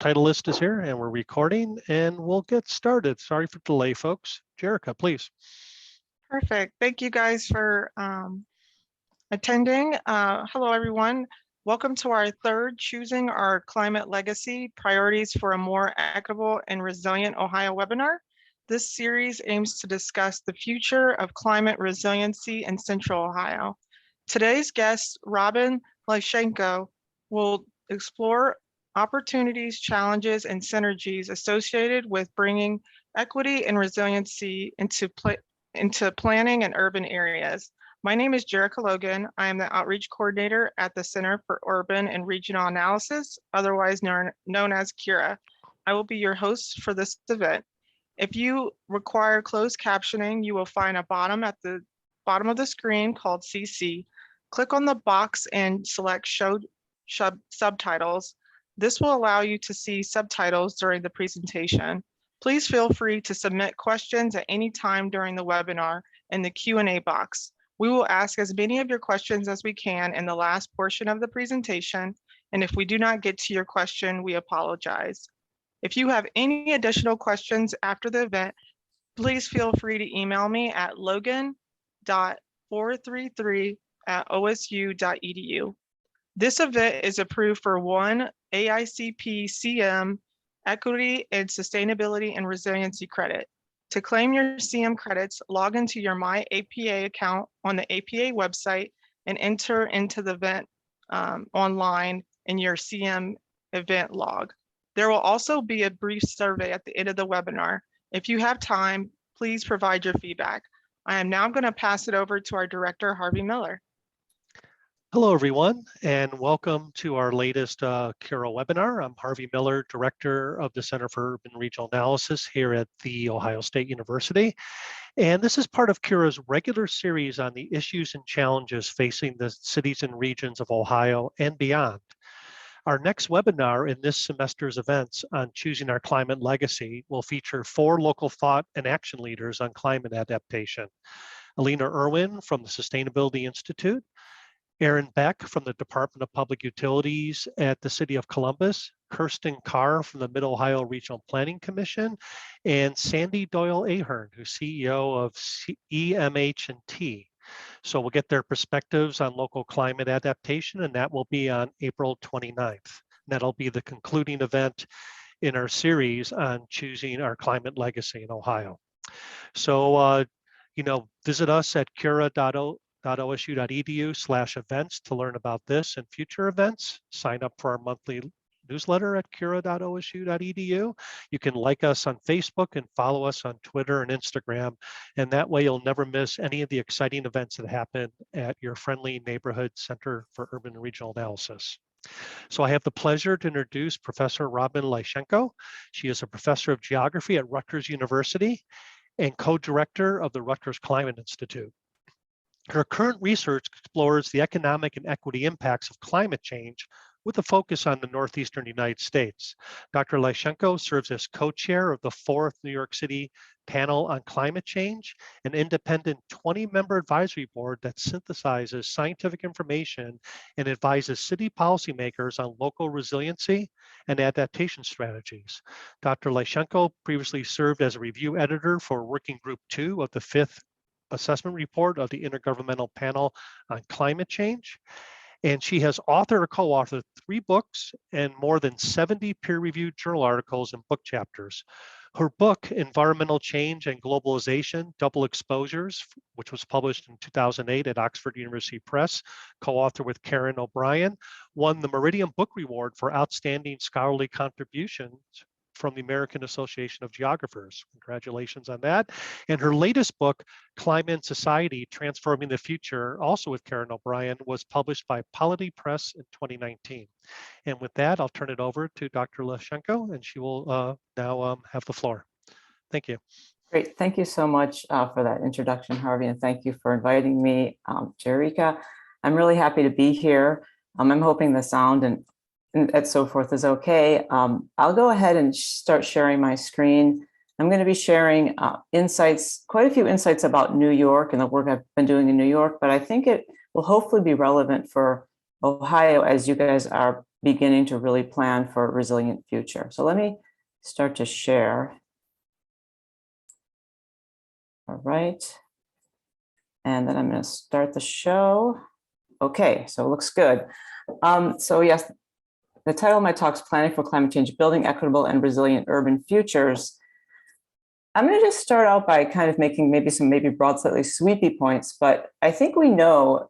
Titleist is here and we're recording and we'll get started. Sorry for delay, folks. Jerica, please. Perfect. Thank you guys for attending. Hello, everyone. Welcome to our third Choosing Our Climate Legacy Priorities for a More Equitable and Resilient Ohio webinar. This series aims to discuss the future of climate resiliency in Central Ohio. Today's guest, Robin Leichenko, will explore opportunities, challenges, and synergies associated with bringing equity and resiliency into planning in urban areas. My name is Jerica Logan. I am the Outreach Coordinator at the Center for Urban and Regional Analysis, otherwise known as CURA. I will be your host for this event. If you require closed captioning, you will find a bottom at the bottom of the screen called CC. Click on the box and select Show Subtitles. This will allow you to see subtitles during the presentation. Please feel free to submit questions at any time during the webinar in the Q&A box. We will ask as many of your questions as we can in the last portion of the presentation, and if we do not get to your question, we apologize. If you have any additional questions after the event, please feel free to email me at logan.433@osu.edu. This event is approved for one AICP CM Equity and Sustainability and Resiliency credit. To claim your CM credits, log into your My APA account on the APA website and enter into the event online in your CM event log. There will also be a brief survey at the end of the webinar. If you have time, please provide your feedback. I am now going to pass it over to our director, Harvey Miller. Hello, everyone, and welcome to our latest CURA webinar. I'm Harvey Miller, Director of the Center for Urban Regional Analysis here at The Ohio State University. And this is part of CURA's regular series on the issues and challenges facing the cities and regions of Ohio and beyond. Our next webinar in this semester's events on Choosing Our Climate Legacy will feature 4 local thought and action leaders on climate adaptation. Alina Irwin from the Sustainability Institute, Aaron Beck from the Department of Public Utilities at the City of Columbus, Kirsten Carr from the Mid-Ohio Regional Planning Commission, and Sandy Doyle Ahern, who's CEO of EMH&T. So we'll get their perspectives on local climate adaptation, and that will be on April 29th. That'll be the concluding event in our series on Choosing Our Climate Legacy in Ohio. So, visit us at cura.osu.edu/events to learn about this and future events. Sign up for our monthly newsletter at cura.osu.edu. You can like us on Facebook and follow us on Twitter and Instagram. And that way you'll never miss any of the exciting events that happen at your friendly neighborhood Center for Urban and Regional Analysis. So I have the pleasure to introduce Professor Robin Leichenko. She is a professor of geography at Rutgers University and co-director of the Rutgers Climate Institute. Her current research explores the economic and equity impacts of climate change with a focus on the Northeastern United States. Dr. Leichenko serves as co-chair of the 4th New York City Panel on Climate Change, an independent 20-member advisory board that synthesizes scientific information and advises city policymakers on local resiliency and adaptation strategies. Dr. Leichenko previously served as a review editor for Working Group 2 of the 5th Assessment Report of the Intergovernmental Panel on Climate Change. And she has authored or co-authored 3 books and more than 70 peer-reviewed journal articles and book chapters. Her book, Environmental Change and Globalization, Double Exposures, which was published in 2008 at Oxford University Press, co-authored with Karen O'Brien, won the Meridian Book Award for Outstanding Scholarly Contributions from the American Association of Geographers. Congratulations on that. And her latest book, Climate and Society, Transforming the Future, also with Karen O'Brien, was published by Polity Press in 2019. And with that, I'll turn it over to Dr. Leichenko, and she will now have the floor. Thank you. Great, thank you so much for that introduction, Harvey, and thank you for inviting me, Jerica. I'm really happy to be here. I'm hoping the sound and so forth is okay. I'll go ahead and start sharing my screen. I'm going to be sharing insights, quite a few insights about New York and the work I've been doing in New York, but I think it will hopefully be relevant for Ohio as you guys are beginning to really plan for a resilient future. So let me start to share. All right. And then I'm going to start the show. Okay, so it looks good. So yes, the title of my talk is Planning for Climate Change, Building Equitable and Resilient Urban Futures. I'm going to just start out by kind of making maybe broad, slightly sweepy points, but I think we know,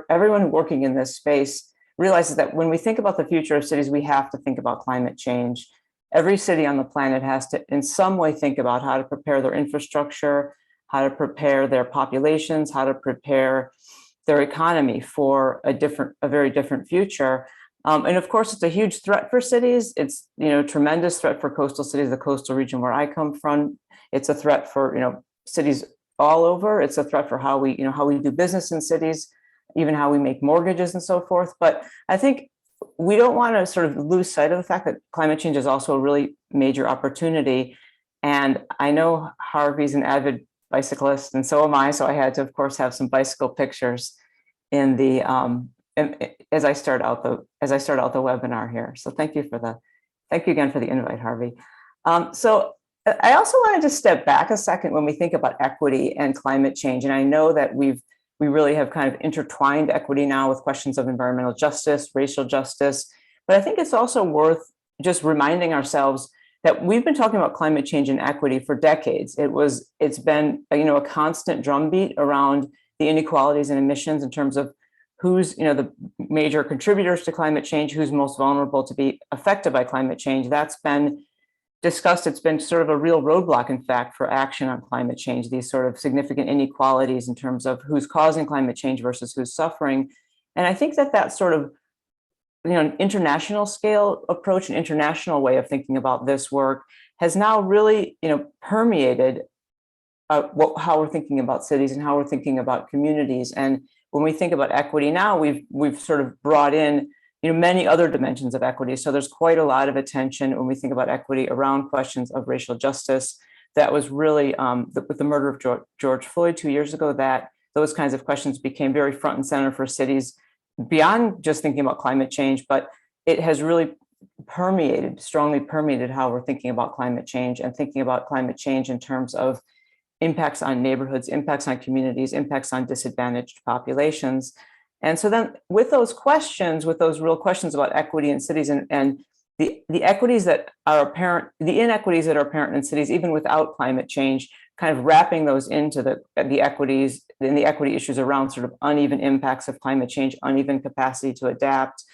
everyone working in this space realizes that when we think about the future of cities, we have to think about climate change. Every city on the planet has to, in some way, think about how to prepare their infrastructure, how to prepare their populations, how to prepare their economy for a very different future. And of course, it's a huge threat for cities. It's, tremendous threat for coastal cities, the coastal region where I come from. It's a threat for, cities all over. It's a threat for how we do business in cities, even how we make mortgages and so forth. But I think we don't want to sort of lose sight of the fact that climate change is also a really major opportunity. And I know Harvey's an avid bicyclist, and so am I. So I had to, of course, have some bicycle pictures in the as I start out the webinar here. So thank you again for the invite, Harvey. So I also wanted to step back a second when we think about equity and climate change. And I know that we really have kind of intertwined equity now with questions of environmental justice, racial justice. But I think it's also worth just reminding ourselves that we've been talking about climate change and equity for decades. It's been a constant drumbeat around the inequalities and emissions in terms of who's the major contributors to climate change, who's most vulnerable to be affected by climate change. That's been discussed. It's been sort of a real roadblock, in fact, for action on climate change, these sort of significant inequalities in terms of who's causing climate change versus who's suffering. And I think that sort of an international scale approach, an international way of thinking about this work has now really permeated how we're thinking about cities and how we're thinking about communities. And when we think about equity now, we've sort of brought in many other dimensions of equity. So there's quite a lot of attention when we think about equity around questions of racial justice. That was really with the murder of George Floyd 2 years ago, that those kinds of questions became very front and center for cities beyond just thinking about climate change, but it has really strongly permeated how we're thinking about climate change and thinking about climate change in terms of impacts on neighborhoods, impacts on communities, impacts on disadvantaged populations. And so then with those real questions about equity in cities and the equities that are apparent, the inequities that are apparent in cities, even without climate change, kind of wrapping those into the equities and the equity issues around sort of uneven impacts of climate change, uneven capacity to adapt.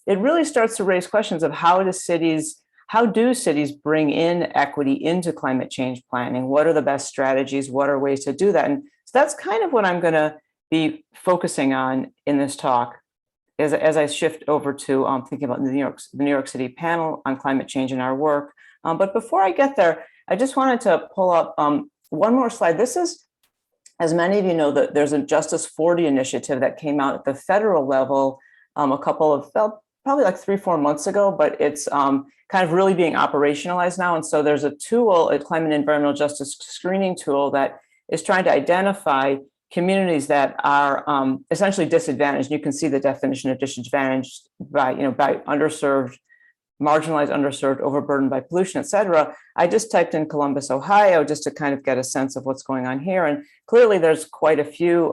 It really starts to raise questions of how do cities bring in equity into climate change planning? What are the best strategies? What are ways to do that? And so that's kind of what I'm going to be focusing on in this talk as I shift over to thinking about the New York City panel on climate change in our work. But before I get there, I just wanted to pull up one more slide. This is, as many of you know, that there's a Justice 40 initiative that came out at the federal level probably like 3-4 months ago, but it's kind of really being operationalized now. And so there's a tool, a climate and environmental justice screening tool that is trying to identify communities that are essentially disadvantaged. You can see the definition of disadvantaged by underserved, marginalized, underserved, overburdened by pollution, et cetera. I just typed in Columbus, Ohio, just to kind of get a sense of what's going on here. And clearly there's quite a few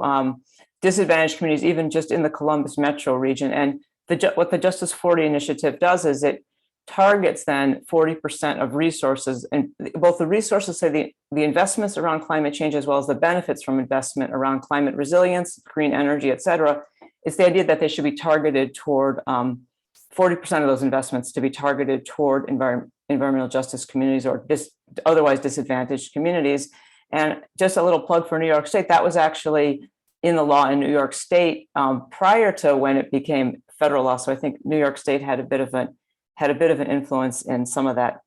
disadvantaged communities, even just in the Columbus metro region. And what the Justice 40 initiative does is it targets then 40% of resources, and both the resources, say the investments around climate change, as well as the benefits from investment around climate resilience, green energy, et cetera. It's the idea that they should be targeted toward 40% of those investments to be targeted toward environmental justice communities or otherwise disadvantaged communities. And just a little plug for New York State, that was actually in the law in New York State prior to when it became federal law. So I think New York State had a bit of an influence in some of that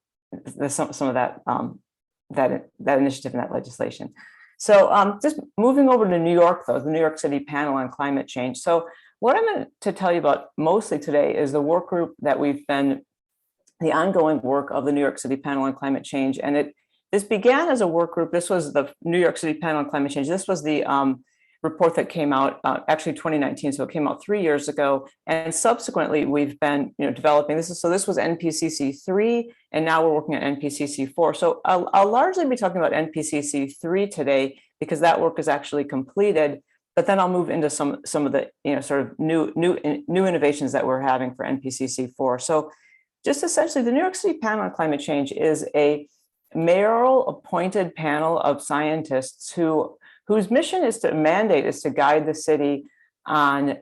initiative and that legislation. So just moving over to New York, though, the New York City panel on climate change. So what I'm going to tell you about mostly today is the work group that the ongoing work of the New York City panel on climate change. And this began as a work group. This was the New York City panel on climate change. This was the report that came out actually 2019, so it came out 3 years ago, and subsequently we've been developing this. This was NPCC 3, and now we're working on NPCC 4. So I'll largely be talking about NPCC 3 today because that work is actually completed. But then I'll move into some of the sort of new innovations that we're having for NPCC 4. So just essentially, the New York City Panel on Climate Change is a mayoral appointed panel of scientists whose mission is to guide the city on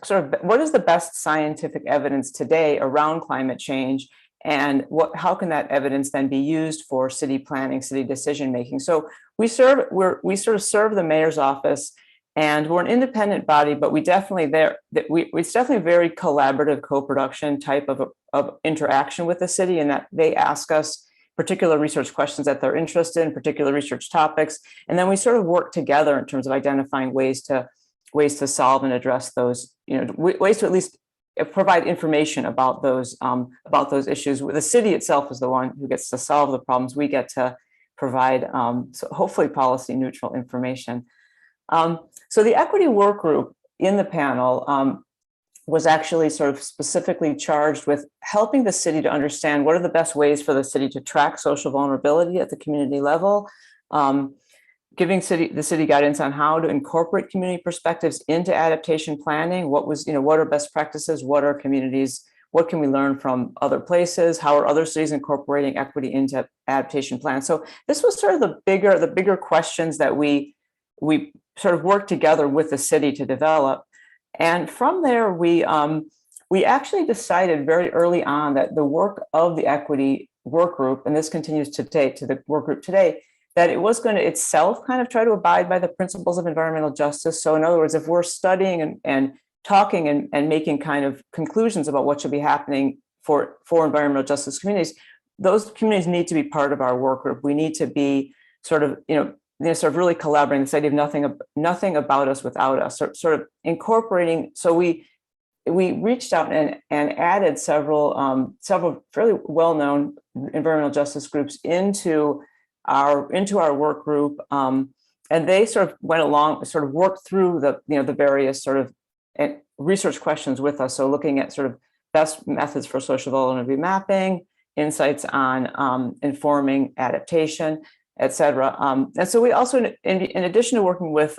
sort of what is the best scientific evidence today around climate change, and how can that evidence then be used for city planning, city decision making. So we sort of serve the mayor's office, and we're an independent body, but it's definitely a very collaborative co-production type of interaction with the city, in that they ask us particular research questions that they're interested in, particular research topics, and then we sort of work together in terms of identifying ways to solve and address those, ways to at least provide information about those issues. The city itself is the one who gets to solve the problems. We get to provide, so hopefully, policy neutral information. So the equity work group in the panel was actually sort of specifically charged with helping the city to understand what are the best ways for the city to track social vulnerability at the community level, giving the city guidance on how to incorporate community perspectives into adaptation planning. What are best practices? What can we learn from other places? How are other cities incorporating equity into adaptation plans? So this was sort of the bigger questions that we sort of worked together with the city to develop. And from there, we actually decided very early on that the work of the equity work group, and this continues to the work group today, that it was going to itself kind of try to abide by the principles of environmental justice. So in other words, if we're studying and talking and making kind of conclusions about what should be happening for environmental justice communities, those communities need to be part of our work group. We need to be sort of, sort of really collaborating, this idea of nothing about us without us, sort of incorporating. So we reached out and added several fairly well-known environmental justice groups into our work group, and they sort of went along, sort of worked through the various sort of research questions with us. So looking at sort of best methods for social vulnerability mapping, insights on informing adaptation, et cetera. And so we also, in addition to working with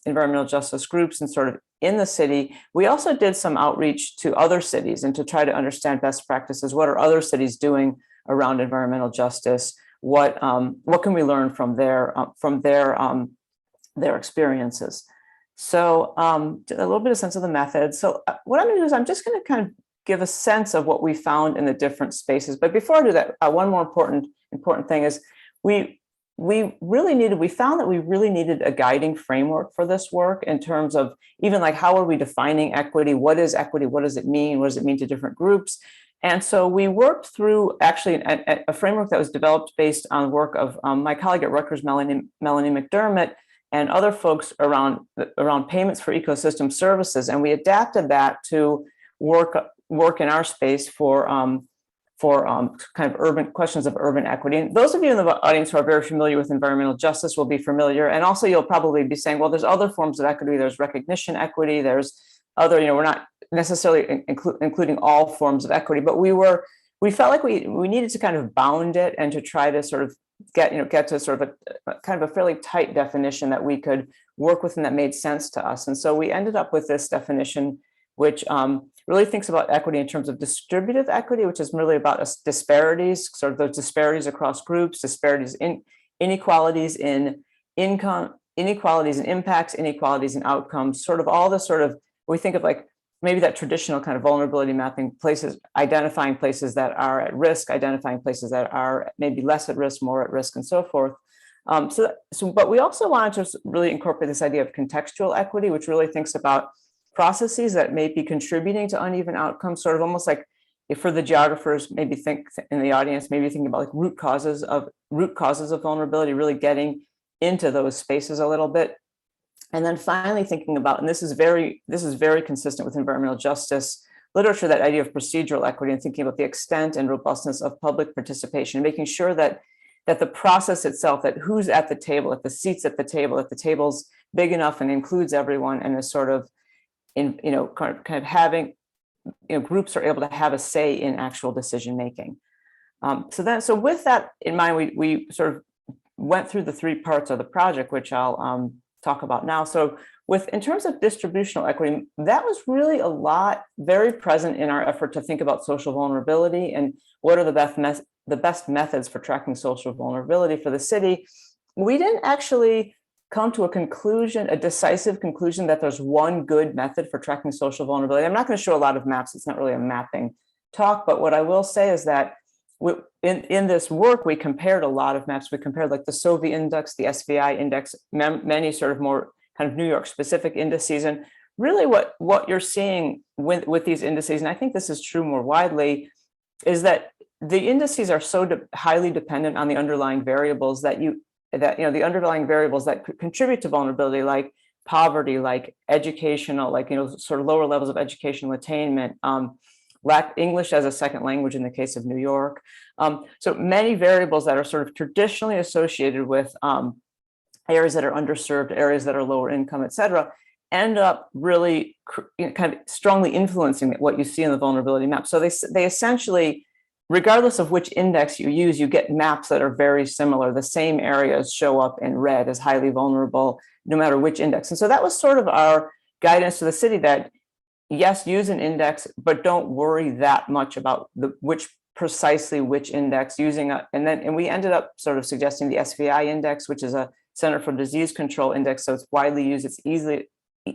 environmental justice groups and sort of in the city, we also did some outreach to other cities and to try to understand best practices. What are other cities doing around environmental justice? What can we learn from their experiences? So a little bit of sense of the method. So what I'm going to do is I'm just going to kind of give a sense of what we found in the different spaces. But before I do that, one more important thing is we found that we really needed a guiding framework for this work in terms of even like, how are we defining equity? What is equity? What does it mean? What does it mean to different groups? And so we worked through actually a framework that was developed based on work of my colleague at Rutgers, Melanie McDermott, and other folks around payments for ecosystem services. And we adapted that to work in our space for kind of urban questions of urban equity. And those of you in the audience who are very familiar with environmental justice will be familiar. And also you'll probably be saying, well, there's other forms of equity. There's recognition equity. There's other, we're not necessarily including all forms of equity, but we felt like we needed to kind of bound it and to try to sort of get to sort of a kind of a fairly tight definition that we could work with and that made sense to us. And so we ended up with this definition, which really thinks about equity in terms of distributive equity, which is really about disparities, sort of those disparities across groups, disparities in inequalities in income, inequalities in impacts, inequalities in outcomes, sort of all the sort of, we think of like maybe that traditional kind of vulnerability mapping, places, identifying places that are at risk, identifying places that are maybe less at risk, more at risk, and so forth. But we also wanted to really incorporate this idea of contextual equity, which really thinks about processes that may be contributing to uneven outcomes, sort of almost like, if for the geographers, maybe think in the audience, maybe thinking about like root causes of vulnerability, really getting into those spaces a little bit. And then finally thinking about, and this is very consistent with environmental justice literature, that idea of procedural equity, and thinking about the extent and robustness of public participation, making sure that that the process itself, that who's at the table, at the seats at the table, if the table's big enough and includes everyone and is sort of in, kind of having, groups are able to have a say in actual decision making. So with that in mind, we sort of went through the three parts of the project, which I'll talk about now. So in terms of distributional equity, that was really a lot very present in our effort to think about social vulnerability and what are the best methods for tracking social vulnerability for the city. We didn't actually come to a decisive conclusion that there's one good method for tracking social vulnerability. I'm not going to show a lot of maps. It's not really a mapping talk, but what I will say is that in this work, we compared a lot of maps. We compared like the SOVI index, the SVI index, many sort of more kind of New York specific indices. And really what you're seeing with these indices, and I think this is true more widely, is that the indices are so highly dependent on the underlying variables that the underlying variables that contribute to vulnerability, like poverty, like educational, like, sort of lower levels of educational attainment, lack English as a second language in the case of New York. So many variables that are sort of traditionally associated with areas that are underserved, areas that are lower income, et cetera, end up really kind of strongly influencing what you see in the vulnerability map. So they essentially, regardless of which index you use, you get maps that are very similar. The same areas show up in red as highly vulnerable, no matter which index. And so that was sort of our guidance to the city that, yes, use an index, but don't worry that much about which index using. And we ended up sort of suggesting the SVI index, which is a Center for Disease Control index. So it's widely used. It's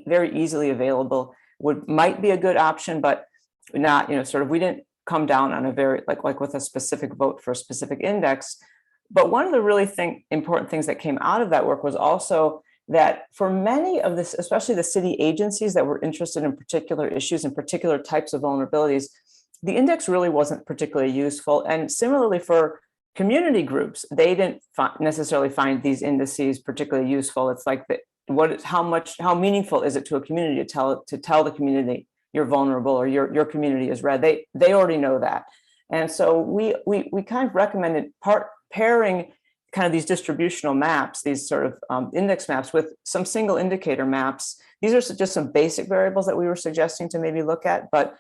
very easily available. Might be a good option, but not, sort of, we didn't come down on a very like with a specific vote for a specific index. But one of the really important things that came out of that work was also that for many of this, especially the city agencies that were interested in particular issues and particular types of vulnerabilities, the index really wasn't particularly useful. And similarly for community groups, they didn't necessarily find these indices particularly useful. It's like how meaningful is it to a community to tell the community you're vulnerable or your community is red? They already know that. And so we kind of recommended pairing kind of these distributional maps, these sort of index maps with some single indicator maps. These are just some basic variables that we were suggesting to maybe look at, but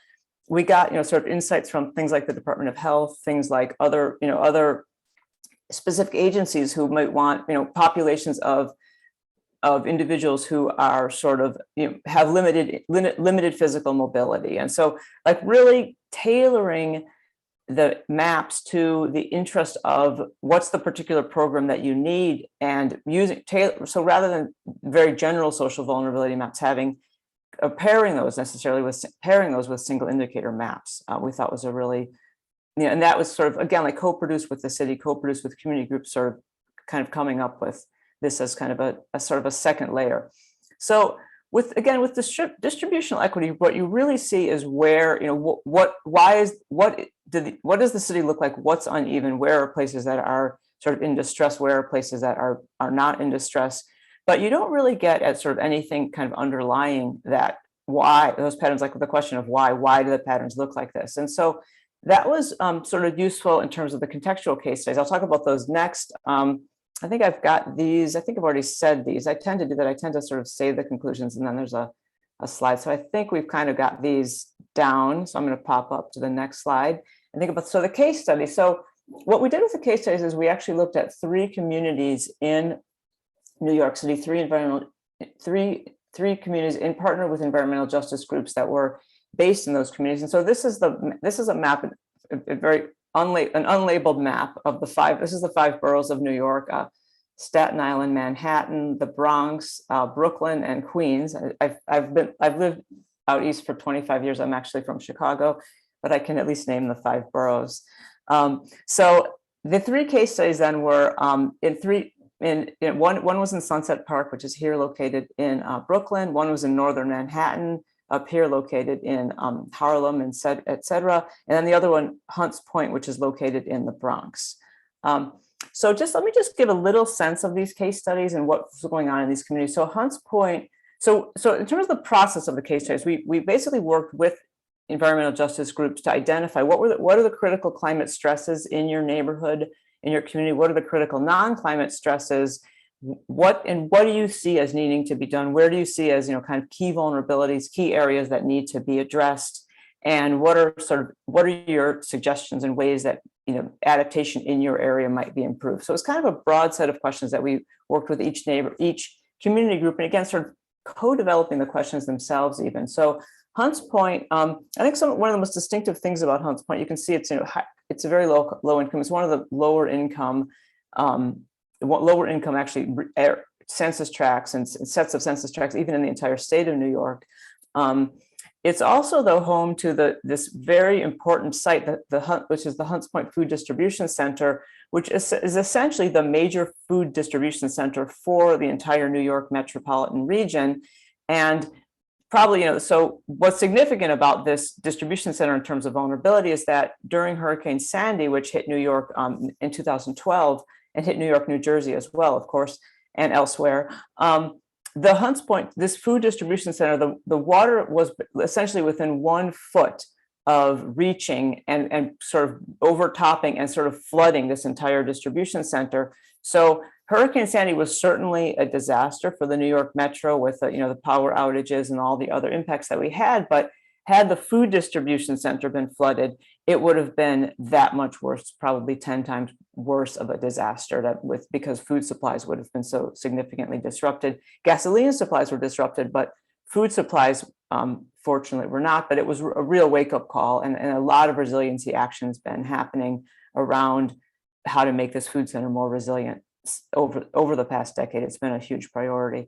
we got, sort of insights from things like the Department of Health, things like other specific agencies who might want, populations of individuals who are sort of, have limited physical mobility. And so like really tailoring the maps to the interest of what's the particular program that you need and so rather than very general social vulnerability maps, pairing those with single indicator maps, we thought was a really, and that was sort of, again, like co-produced with the city, co-produced with community groups, sort of kind of coming up with this as kind of a sort of a second layer. So with distributional equity, what you really see is where, what does the city look like? What's uneven? Where are places that are sort of in distress? Where are places that are not in distress? But you don't really get at sort of anything kind of underlying that, why those patterns, like the question of why do the patterns look like this? And so that was sort of useful in terms of the contextual case studies. I'll talk about those next. I think I've got these. I think I've already said these. I tend to do that. I tend to sort of save the conclusions and then there's a slide. So I think we've kind of got these down. So I'm going to pop up to the next slide and think about, so the case study. So what we did with the case studies is we actually looked at 3 communities in New York City, 3 communities in partner with environmental justice groups that were based in those communities. And so this is a map, a very an unlabeled map of the 5. This is the 5 boroughs of New York: Staten Island, Manhattan, the Bronx, Brooklyn, and Queens. I've lived out east for 25 years. I'm actually from Chicago, but I can at least name the 5 boroughs. So the 3 case studies then were one was in Sunset Park, which is here located in Brooklyn. One was in northern Manhattan, up here located in Harlem, and et cetera. And then the other one, Hunts Point, which is located in the Bronx. So let me give a little sense of these case studies and what's going on in these communities. So Hunts Point, so in terms of the process of the case studies, we basically worked with environmental justice groups to identify what are the critical climate stresses in your neighborhood in your community? What are the critical non-climate stresses? What do you see as needing to be done? Where do you see as, kind of key vulnerabilities, key areas that need to be addressed? And what are your suggestions and ways that, adaptation in your area might be improved? So it's kind of a broad set of questions that we worked with each neighbor, each community group, and again, sort of co-developing the questions themselves even. So Hunts Point, I think one of the most distinctive things about Hunts Point, you can see it's, it's a very low income. It's one of the lower income actually census tracts and sets of census tracts, even in the entire state of New York. It's also, though, home to this very important site, which is the Hunts Point Food Distribution Center, which is essentially the major food distribution center for the entire New York metropolitan region. And probably, so what's significant about this distribution center in terms of vulnerability is that during Hurricane Sandy, which hit New York in 2012, and hit New York, New Jersey as well, of course, and elsewhere. The Hunts Point, this food distribution center, the water was essentially within 1 foot of reaching and sort of overtopping and sort of flooding this entire distribution center. So Hurricane Sandy was certainly a disaster for the New York Metro with the power outages and all the other impacts that we had. But had the food distribution center been flooded, it would have been that much worse, probably 10 times worse of a disaster because food supplies would have been so significantly disrupted. Gasoline supplies were disrupted, but food supplies, fortunately, were not. But it was a real wake-up call, and a lot of resiliency actions been happening around how to make this food center more resilient over the past decade. It's been a huge priority.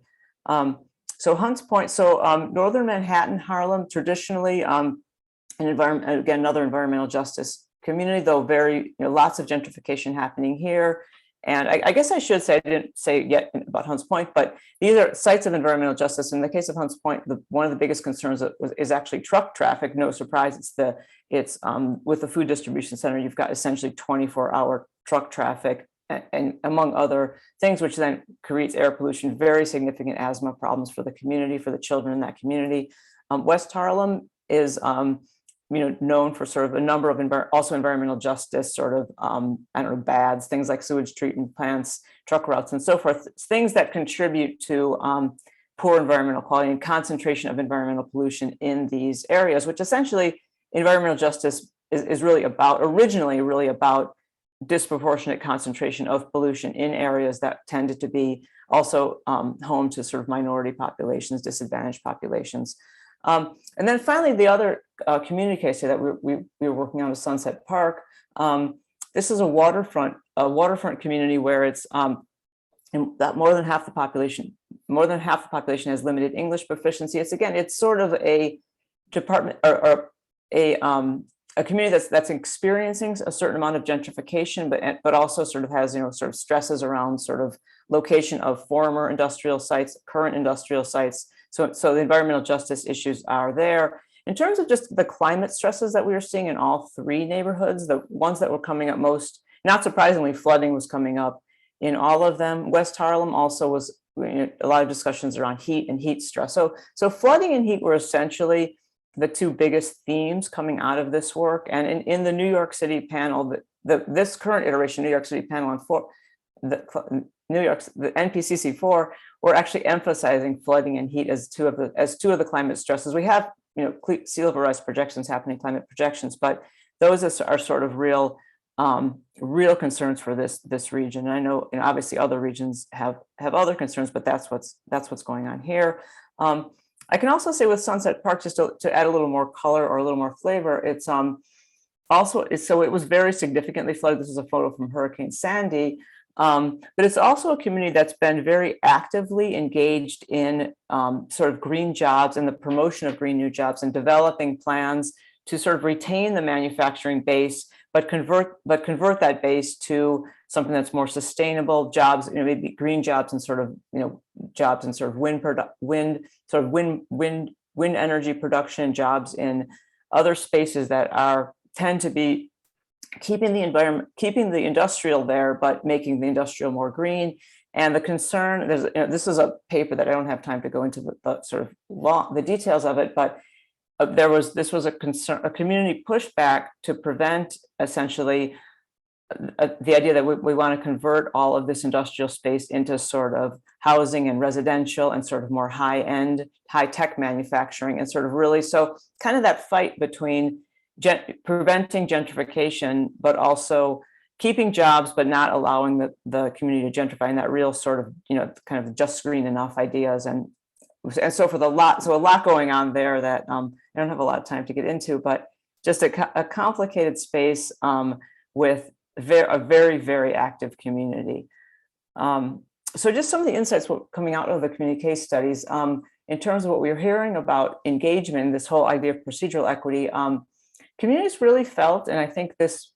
So Hunts Point, Northern Manhattan, Harlem, traditionally another environmental justice community, though lots of gentrification happening here. And I guess I should say, I didn't say yet about Hunts Point, but these are sites of environmental justice. In the case of Hunts Point, one of the biggest concerns is actually truck traffic. No surprise, it's with the food distribution center, you've got essentially 24-hour truck traffic, and among other things, which then creates air pollution, very significant asthma problems for the community, for the children in that community. West Harlem is known for sort of a number of environmental justice sort of bads, things like sewage treatment plants, truck routes, and so forth, things that contribute to poor environmental quality and concentration of environmental pollution in these areas, which essentially environmental justice is originally really about disproportionate concentration of pollution in areas that tended to be also home to sort of minority populations, disadvantaged populations. And then finally, the other community case here that we were working on is Sunset Park. This is a waterfront community where it's that more than half the population has limited English proficiency. It's sort of a department or a community that's experiencing a certain amount of gentrification, but also sort of has sort of stresses around sort of location of former industrial sites, current industrial sites. So the environmental justice issues are there. In terms of just the climate stresses that we were seeing in all 3 neighborhoods, the ones that were coming up most, not surprisingly, flooding was coming up in all of them. West Harlem also was a lot of discussions around heat and heat stress. So flooding and heat were essentially the 2 biggest themes coming out of this work. And in the New York City panel, this current iteration, New York City panel on the NPCC4, we're actually emphasizing flooding and heat as two of the climate stresses. We have sea level rise projections happening, climate projections, but those are sort of real concerns for this region. And I know, obviously other regions have other concerns, but that's what's going on here. I can also say with Sunset Park, just to add a little more color or a little more flavor, it was very significantly flooded. This is a photo from Hurricane Sandy, but it's also a community that's been very actively engaged in sort of green jobs and the promotion of green new jobs and developing plans to sort of retain the manufacturing base, but convert that base to something that's more sustainable jobs, maybe green jobs and sort of jobs in sort of wind energy production, jobs in other spaces that tend to be keeping the environment, keeping the industrial there, but making the industrial more green. And the concern, this is a paper that I don't have time to go into the details of it, but this was a concern, a community pushback to prevent essentially the idea that we want to convert all of this industrial space into sort of housing and residential and sort of more high-end, high-tech manufacturing, and sort of really, so kind of that fight between preventing gentrification, but also keeping jobs, but not allowing the community to gentrify, and that real sort of, kind of just green enough ideas. And so a lot going on there that I don't have a lot of time to get into, but just a complicated space with a very, very active community. So just some of the insights coming out of the community case studies, in terms of what we were hearing about engagement, this whole idea of procedural equity, communities really felt, and I think this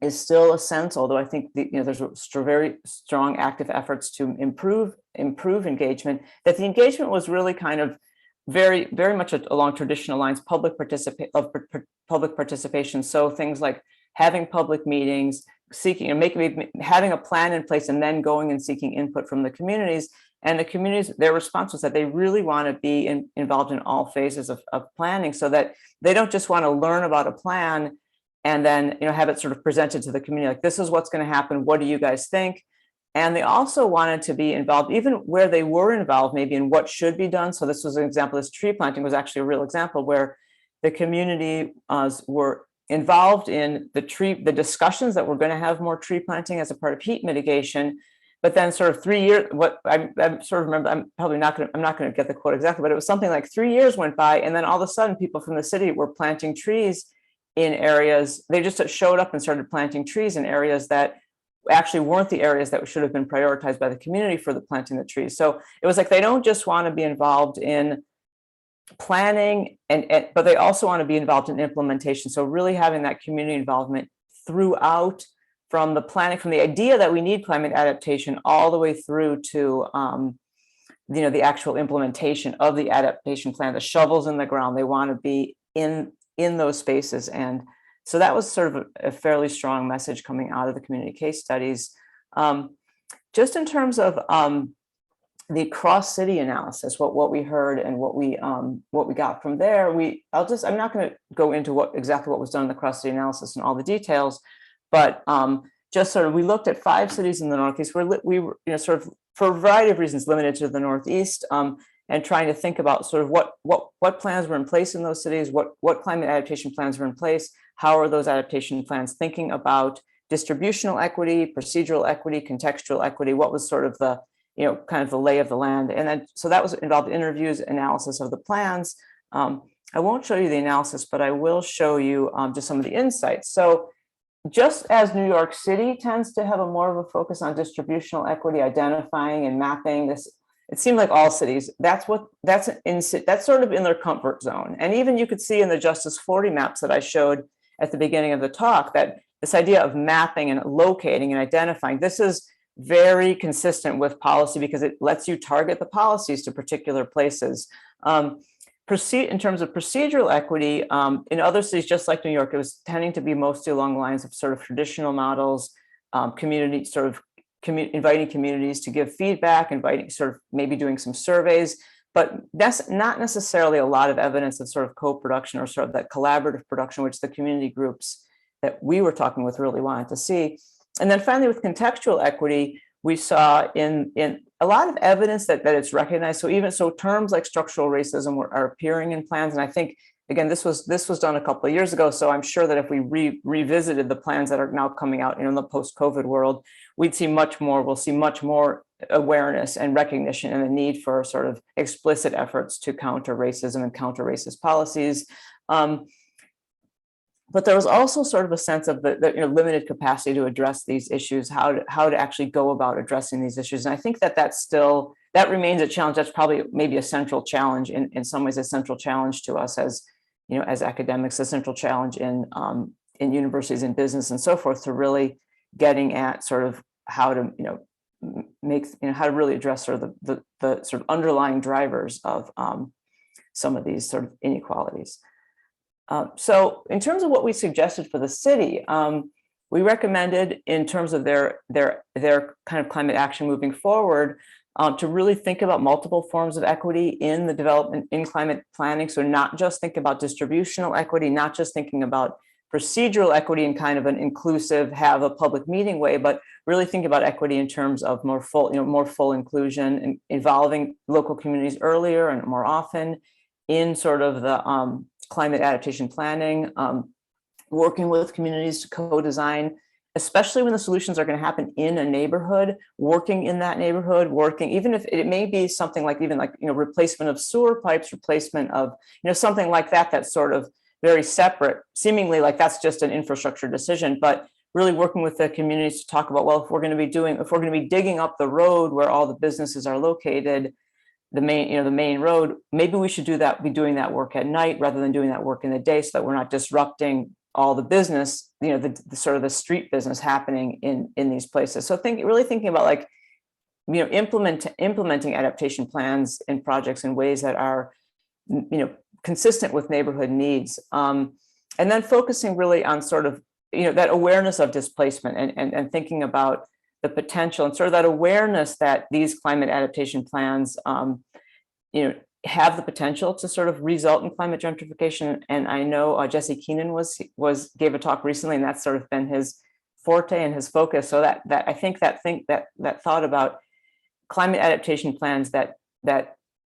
is still a sense, although I think there's very strong active efforts to improve engagement, that the engagement was really kind of very, very much along traditional lines, public participation. So things like having public meetings, seeking and having a plan in place, and then going and seeking input from the communities. And the communities, their response was that they really want to be involved in all phases of planning, so that they don't just want to learn about a plan and then have it sort of presented to the community, like, this is what's going to happen, what do you guys think? And they also wanted to be involved, even where they were involved, maybe in what should be done. So this was an example. This tree planting was actually a real example where the community were involved in the discussions that we're going to have more tree planting as a part of heat mitigation. But then sort of 3 years, what I sort of remember, I'm not going to get the quote exactly, but it was something like 3 years went by, and then all of a sudden people from the city were planting trees in areas. They just showed up and started planting trees in areas that actually weren't the areas that should have been prioritized by the community for the planting the trees. So it was like they don't just want to be involved in planning, but they also want to be involved in implementation. So really having that community involvement throughout, from the planning, from the idea that we need climate adaptation, all the way through to the actual implementation of the adaptation plan, the shovels in the ground. They want to be in those spaces. And so that was sort of a fairly strong message coming out of the community case studies. Just in terms of the cross-city analysis, what we heard and what we got from there, I'm not going to go into exactly what was done in the cross-city analysis and all the details, but just sort of, we looked at 5 cities in the Northeast where we were, sort of for a variety of reasons limited to the Northeast, and trying to think about sort of what plans were in place in those cities, what climate adaptation plans were in place, how are those adaptation plans thinking about distributional equity, procedural equity, contextual equity, what was sort of the, kind of the lay of the land. And then, so that was involved interviews, analysis of the plans. I won't show you the analysis, but I will show you just some of the insights. So just as New York City tends to have more of a focus on distributional equity, identifying and mapping this, it seemed like all cities, that's sort of in their comfort zone. And even you could see in the Justice 40 maps that I showed at the beginning of the talk, that this idea of mapping and locating and identifying, this is very consistent with policy because it lets you target the policies to particular places. In terms of procedural equity, in other cities, just like New York, it was tending to be mostly along the lines of sort of traditional models, community sort of inviting communities to give feedback, inviting sort of maybe doing some surveys, but that's not necessarily a lot of evidence of sort of co-production or sort of that collaborative production, which the community groups that we were talking with really wanted to see. And then finally, with contextual equity, we saw in a lot of evidence that it's recognized. So terms like structural racism are appearing in plans. And I think, again, this was done a couple of years ago. So I'm sure that if we revisited the plans that are now coming out in the post-COVID world, we'll see much more awareness and recognition and the need for sort of explicit efforts to counter racism and counter racist policies. But there was also sort of a sense of the limited capacity to address these issues, how to actually go about addressing these issues. And I think that remains a challenge. That's probably maybe a central challenge in some ways, a central challenge to us as academics, a central challenge in universities and business and so forth, to really getting at sort of how to how to really address sort of the sort of underlying drivers of some of these sort of inequalities. So in terms of what we suggested for the city, we recommended, in terms of their kind of climate action moving forward, to really think about multiple forms of equity in the development in climate planning. So not just think about distributional equity, not just thinking about procedural equity in kind of an inclusive, have a public meeting way, but really think about equity in terms of more full inclusion and involving local communities earlier and more often in sort of the climate adaptation planning, working with communities to co-design, especially when the solutions are going to happen in a neighborhood, working in that neighborhood, even if it may be something like replacement of sewer pipes, replacement of, something like that, that's sort of very separate, seemingly like that's just an infrastructure decision, but really working with the communities to talk about, well, if we're going to be digging up the road where all the businesses are located, the main road, maybe we should be doing that work at night rather than doing that work in the day, so that we're not disrupting all the business, the sort of the street business happening in these places. So really thinking about like, implementing adaptation plans and projects in ways that are, consistent with neighborhood needs. And then focusing really on sort of, that awareness of displacement and thinking about the potential and sort of that awareness that these climate adaptation plans, have the potential to sort of result in climate gentrification. And I know Jesse Keenan gave a talk recently, and that's sort of been his forte and his focus. So that I think that thought about climate adaptation plans that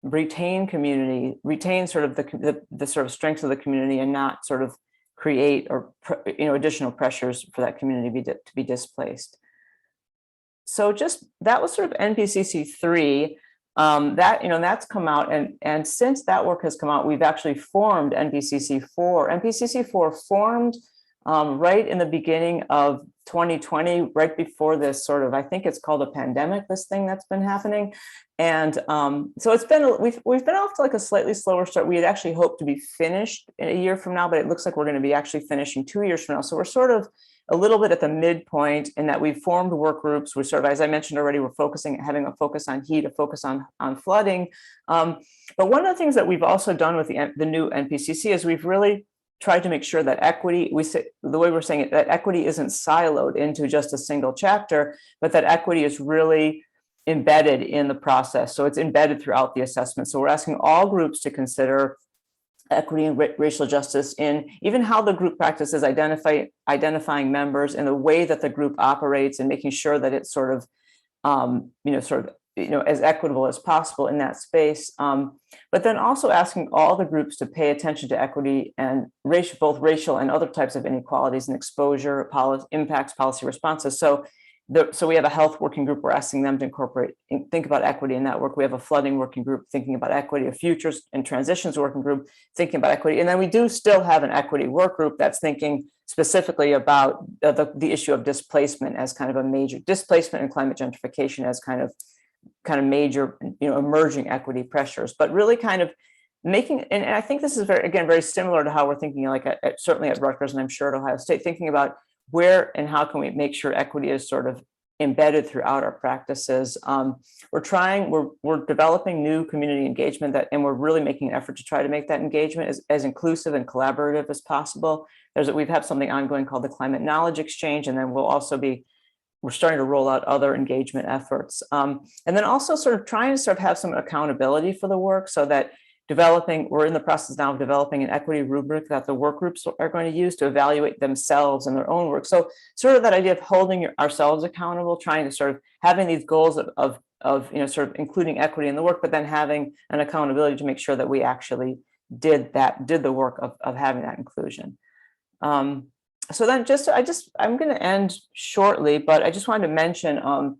retain community, retain sort of the sort of strengths of the community, and not sort of create or additional pressures for that community to be displaced. So that was sort of NPCC 3. That's come out, and since that work has come out, we've actually formed NPCC 4. NPCC 4 formed right in the beginning of 2020, right before this sort of, I think it's called a pandemic, this thing that's been happening. And so we've been off to like a slightly slower start. We had actually hoped to be finished in a year from now, but it looks like we're going to be actually finishing 2 years from now. So we're sort of a little bit at the midpoint in that we've formed work groups. We're sort of, as I mentioned already, we're having a focus on heat, a focus on flooding. But one of the things that we've also done with the new NPCC is we've really tried to make sure that equity, the way we're saying it, that equity isn't siloed into just a single chapter, but that equity is really embedded in the process. So it's embedded throughout the assessment. So we're asking all groups to consider equity and racial justice in even how the group practices identifying members and the way that the group operates, and making sure that it's sort of, as equitable as possible in that space. But then also asking all the groups to pay attention to equity and both racial and other types of inequalities and exposure, impacts, policy responses. So we have a health working group. We're asking them to think about equity in that work. We have a flooding working group thinking about equity, a futures and transitions working group thinking about equity. And then we do still have an equity work group that's thinking specifically about the issue of displacement as kind of a major displacement, and climate gentrification as kind of major, emerging equity pressures, but really kind of making, and I think this is very similar to how we're thinking, like certainly at Rutgers, and I'm sure at Ohio State, thinking about where and how can we make sure equity is sort of embedded throughout our practices. We're developing new community engagement and we're really making an effort to try to make that engagement as inclusive and collaborative as possible. We've had something ongoing called the Climate Knowledge Exchange, and then we're starting to roll out other engagement efforts. And then also sort of trying to have some accountability for the work, so that we're in the process now of developing an equity rubric that the work groups are going to use to evaluate themselves and their own work. So sort of that idea of holding ourselves accountable, trying to sort of having these goals of sort of including equity in the work, but then having an accountability to make sure that we actually did the work of having that inclusion. So then I'm going to end shortly, but I just wanted to mention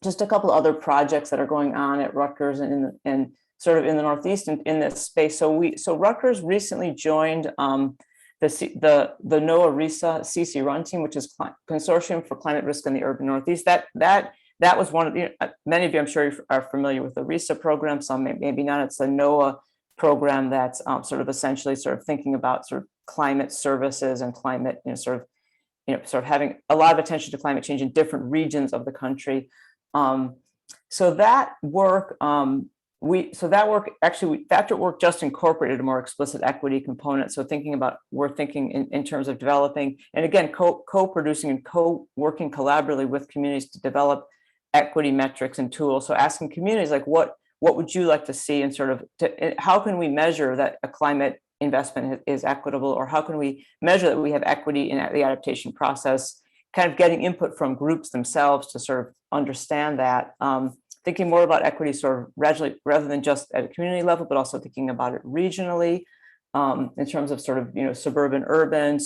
just a couple of other projects that are going on at Rutgers and sort of in the Northeast in this space. So Rutgers recently joined the NOAA RISA CC Run team, which is Consortium for Climate Risk in the Urban Northeast. That was one of many of you, I'm sure, are familiar with the RISA program. Some maybe not. It's a NOAA program that's sort of essentially sort of thinking about sort of climate services and climate, sort of having a lot of attention to climate change in different regions of the country. So that work, that work just incorporated a more explicit equity component. So we're thinking in terms of developing, and again, co-producing and co-working collaboratively with communities to develop equity metrics and tools. So asking communities like, what would you like to see, and sort of how can we measure that a climate investment is equitable, or how can we measure that we have equity in the adaptation process, kind of getting input from groups themselves to sort of understand that, thinking more about equity sort of rather than just at a community level, but also thinking about it regionally, in terms of sort of, suburban, urban,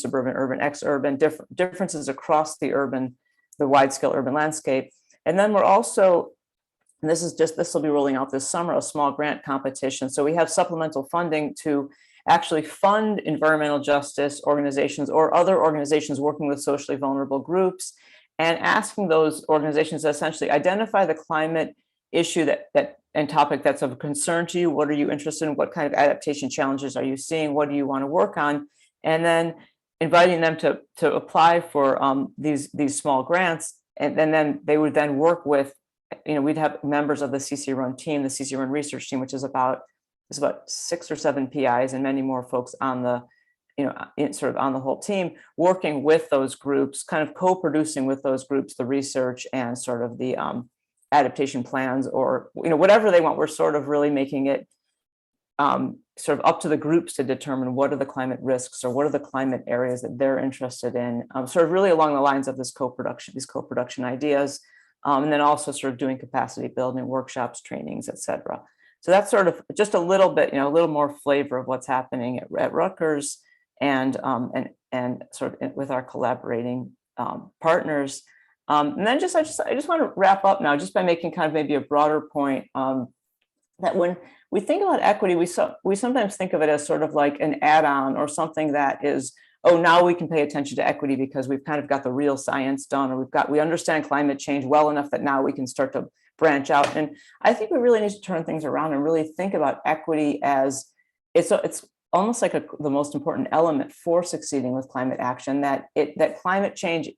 ex-urban, differences across the wide-scale urban landscape. And then we're also, and this will be rolling out this summer, a small grant competition. So we have supplemental funding to actually fund environmental justice organizations or other organizations working with socially vulnerable groups, and asking those organizations to essentially identify the climate issue and topic that's of concern to you. What are you interested in? What kind of adaptation challenges are you seeing? What do you want to work on? And then inviting them to apply for these small grants, and then they would then work with, we'd have members of the CC Run team, the CC Run research team, which is about 6 or 7 PIs and many more folks on the, sort of on the whole team, working with those groups, kind of co-producing with those groups the research and sort of the adaptation plans, or whatever they want. We're sort of really making it sort of up to the groups to determine what are the climate risks or what are the climate areas that they're interested in, sort of really along the lines of these co-production ideas, and then also sort of doing capacity building, workshops, trainings, etc. So that's sort of just a little bit, a little more flavor of what's happening at Rutgers, and sort of with our collaborating partners. And then I just want to wrap up now just by making kind of maybe a broader point, that when we think about equity, we sometimes think of it as sort of like an add-on or something that is, oh, now we can pay attention to equity because we've kind of got the real science done, or we understand climate change well enough that now we can start to branch out. And I think we really need to turn things around and really think about equity as it's almost like the most important element for succeeding with climate action, that climate change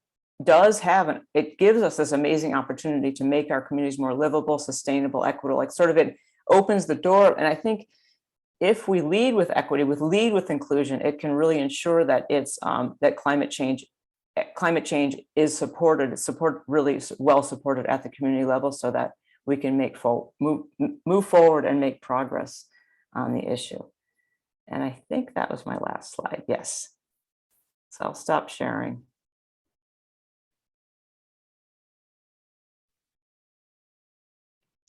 does have, it gives us this amazing opportunity to make our communities more livable, sustainable, equitable, like sort of it opens the door. And I think if we lead with equity, lead with inclusion, it can really ensure that it's that climate change is really well supported at the community level, so that we can move forward and make progress on the issue. And I think that was my last slide. Yes. So I'll stop sharing.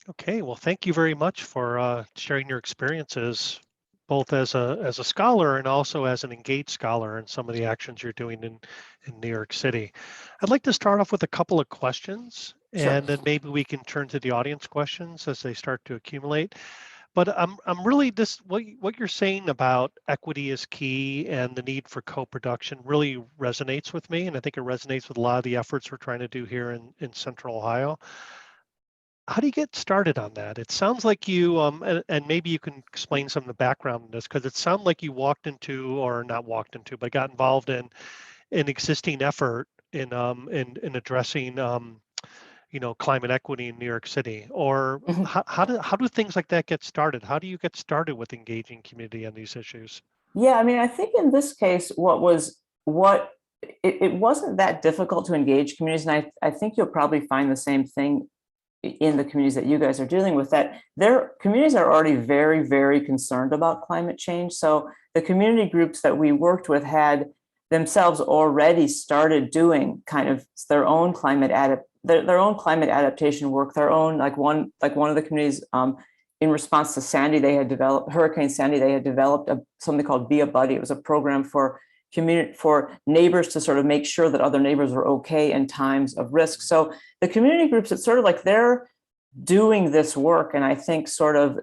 Okay, well, thank you very much for sharing your experiences, both as a scholar and also as an engaged scholar in some of the actions you're doing in New York City. I'd like to start off with a couple of questions, and then maybe we can turn to the audience questions as they start to accumulate. But I'm really what you're saying about equity is key and the need for co-production really resonates with me, and I think it resonates with a lot of the efforts we're trying to do here in Central Ohio. How do you get started on that? It sounds like you, and maybe you can explain some of the background in this, because it sounded like you got involved in an existing effort in addressing, climate equity in New York City. Or how do things like that get started? How do you get started with engaging community on these issues? Yeah, I mean, I think in this case, it wasn't that difficult to engage communities, and I think you'll probably find the same thing in the communities that you guys are dealing with, that their communities are already very, very concerned about climate change. So the community groups that we worked with had themselves already started doing kind of their own climate adaptation work, their own, like one of the communities in response to Hurricane Sandy, they had developed something called Be a Buddy. It was a program for neighbors to sort of make sure that other neighbors were okay in times of risk. So the community groups, it's sort of like they're doing this work, and I think so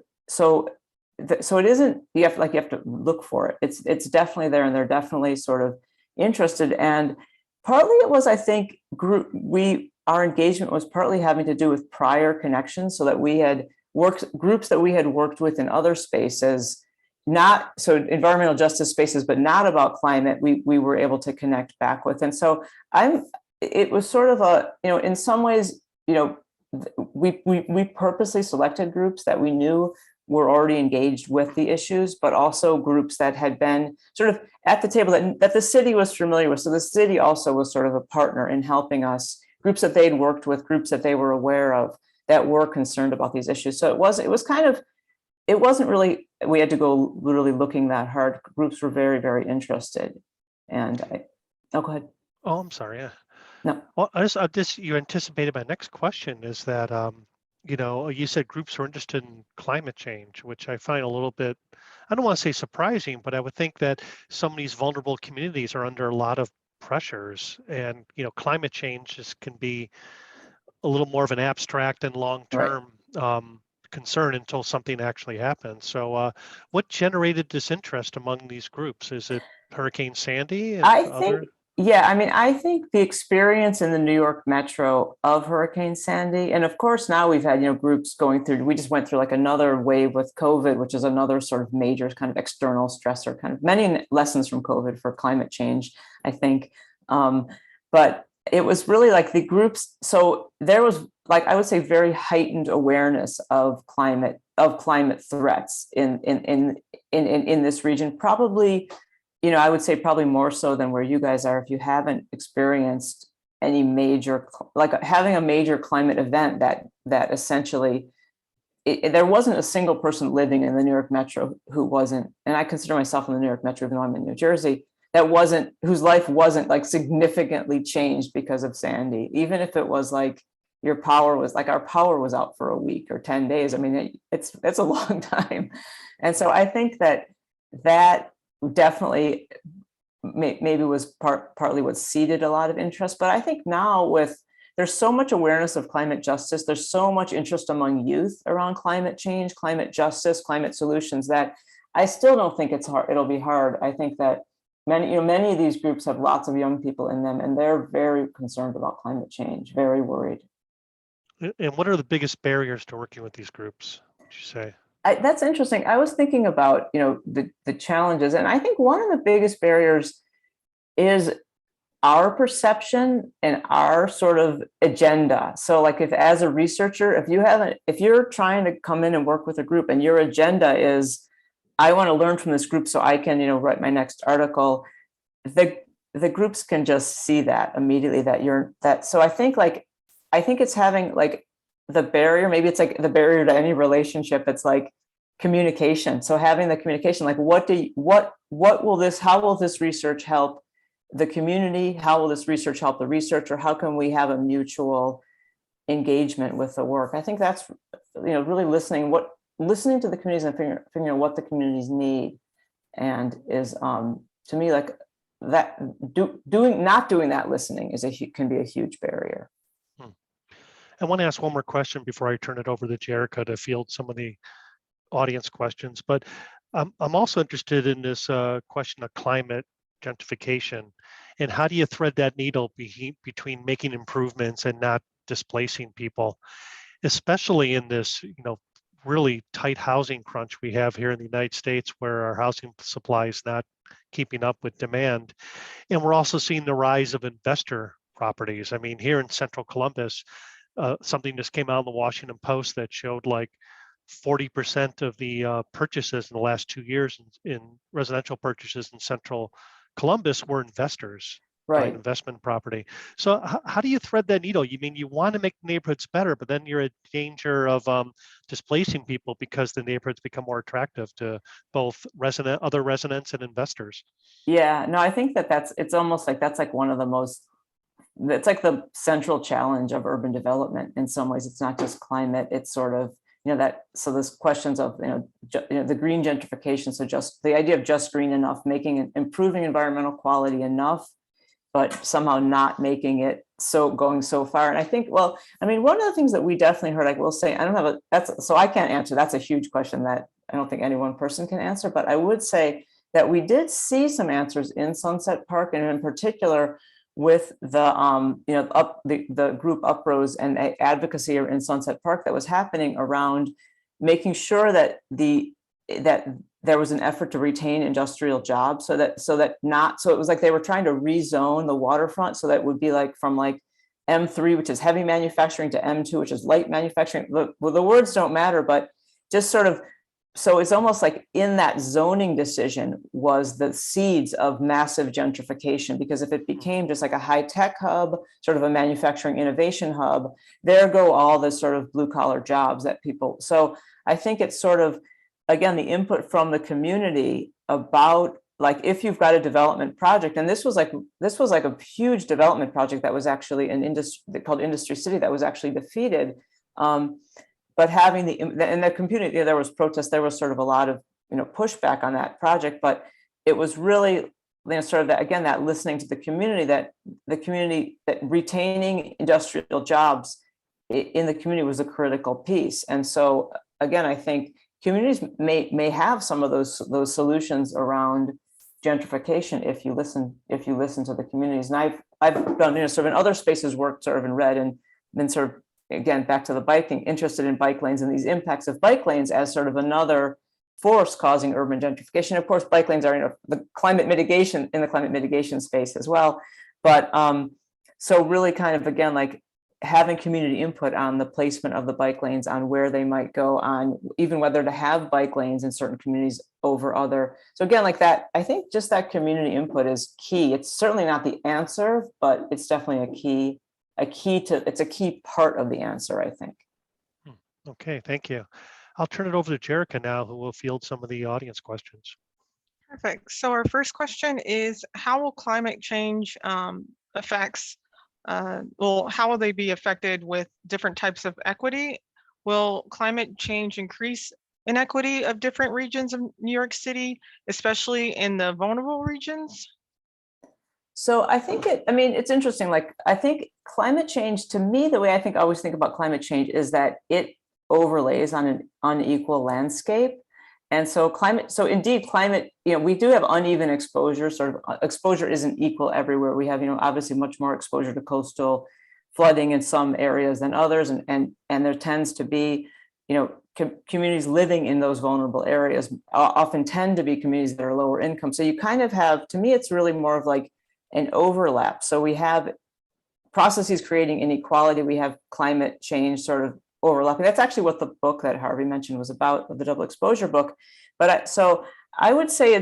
it isn't, you have to look for it. It's definitely there, and they're definitely sort of interested. And partly it was, I think, our engagement was partly having to do with prior connections, so that we had groups that we had worked with in other spaces, environmental justice spaces, but not about climate, we were able to connect back with. And so it was sort of in some ways, we purposely selected groups that we knew were already engaged with the issues, but also groups that had been sort of at the table that the city was familiar with. So the city also was sort of a partner in helping us, groups that they'd worked with, groups that they were aware of that were concerned about these issues. So it wasn't really we had to go literally looking that hard. Groups were very, very interested. And go ahead. Oh, I'm sorry. No. Well, you anticipated my next question is that, you said groups are interested in climate change, which I find a little bit, I don't want to say surprising, but I would think that some of these vulnerable communities are under a lot of pressures, and, climate change can be a little more of an abstract and long-term concern until something actually happens. So what generated this interest among these groups? Is it Hurricane Sandy and I other? think, yeah, I mean, I think the experience in the New York Metro of Hurricane Sandy, and of course now we've had, groups going through, we just went through like another wave with COVID, which is another sort of major kind of external stressor, kind of many lessons from COVID for climate change, I think. But it was really like the groups, so there was like, I would say very heightened awareness of climate threats in this region, probably, I would say probably more so than where you guys are if you haven't experienced any major, like having a major climate event that essentially, there wasn't a single person living in the New York Metro who wasn't, and I consider myself in the New York Metro, even though I'm in New Jersey, whose life wasn't like significantly changed because of Sandy, even if it was like your power was like, our power was out for a week or 10 days. I mean, it's a long time. And so I think that definitely maybe was partly what seeded a lot of interest. But I think now there's so much awareness of climate justice, there's so much interest among youth around climate change, climate justice, climate solutions, that I still don't think it's hard. It'll be hard. I think that many of these groups have lots of young people in them, and they're very concerned about climate change, very worried. And what are the biggest barriers to working with these groups, would you say? That's interesting. I was thinking about, the challenges, and I think one of the biggest barriers is our perception and our sort of agenda. So like if as a researcher, if you're trying to come in and work with a group and your agenda is, I want to learn from this group so I can, write my next article, the groups can just see that immediately so I think it's having like the barrier, maybe it's like the barrier to any relationship. It's like communication. So having the communication, like how will this research help the community? How will this research help the researcher? How can we have a mutual engagement with the work? I think that's, really listening to the communities and figuring out what the communities need, and is to me like that not doing that listening can be a huge barrier. I want to ask one more question before I turn it over to Jerica to field some of the audience questions, but I'm also interested in this question of climate gentrification, and how do you thread that needle between making improvements and not displacing people, especially in this, really tight housing crunch we have here in the United States, where our housing supply is not keeping up with demand. And we're also seeing the rise of investor properties. I mean, here in central Columbus, something just came out in the Washington Post that showed like 40% of the purchases in the last 2 years in residential purchases in central Columbus were investors. Right. Investment property. So how do you thread that needle? You mean you want to make neighborhoods better, but then you're in danger of displacing people because the neighborhoods become more attractive to both other residents and investors. Yeah, no, I think it's almost like that's like one of the most, it's like the central challenge of urban development. In some ways, it's not just climate, it's sort of, so there's questions of, the green gentrification. So just the idea of just green enough, improving environmental quality enough, but somehow not making it going so far. And I think, one of the things that we definitely heard, I will say, I can't answer. That's a huge question that I don't think any one person can answer, but I would say that we did see some answers in Sunset Park, and in particular with the group Uprose and advocacy in Sunset Park that was happening around making sure that there was an effort to retain industrial jobs, so it was like they were trying to rezone the waterfront, so that would be like from like M3, which is heavy manufacturing, to M2, which is light manufacturing. The words don't matter, but just sort of, so it's almost like in that zoning decision was the seeds of massive gentrification, because if it became just like a high tech hub, sort of a manufacturing innovation hub, there go all the sort of blue collar jobs that people, so I think it's sort of, again, the input from the community about, like, if you've got a development project, and this was like a huge development project that was actually an industry called Industry City that was actually defeated. But having the community, there was protest, there was sort of a lot of, pushback on that project, but it was really, sort of that, again, that listening to the community, that retaining industrial jobs in the community was a critical piece. And so again, I think communities may have some of those solutions around gentrification if you listen to the communities. And I've done, sort of in other spaces, worked sort of in red, and then sort of, again, back to the biking, interested in bike lanes and these impacts of bike lanes as sort of another force causing urban gentrification. Of course, bike lanes are the climate mitigation space as well. But so really kind of, again, like having community input on the placement of the bike lanes, on where they might go, on even whether to have bike lanes in certain communities over other. So again, like that, I think just that community input is key. It's certainly not the answer, but it's definitely it's a key part of the answer, I think. Okay, thank you. I'll turn it over to Jerica now, who will field some of the audience questions. Perfect. So our first question is, how will climate change effects, how will they be affected with different types of equity? Will climate change increase inequity of different regions of New York City, especially in the vulnerable regions? So I think it's interesting. Like, I think climate change, to me, the way I always think about climate change is that it overlays on an unequal landscape. And so indeed climate, we do have uneven exposure, sort of exposure isn't equal everywhere. We have, obviously much more exposure to coastal flooding in some areas than others. And there tends to be, communities living in those vulnerable areas often tend to be communities that are lower income. So you kind of have, to me, it's really more of like an overlap. So we have processes creating inequality. We have climate change sort of overlapping. That's actually what the book that Harvey mentioned was about, the double exposure book. But so I would say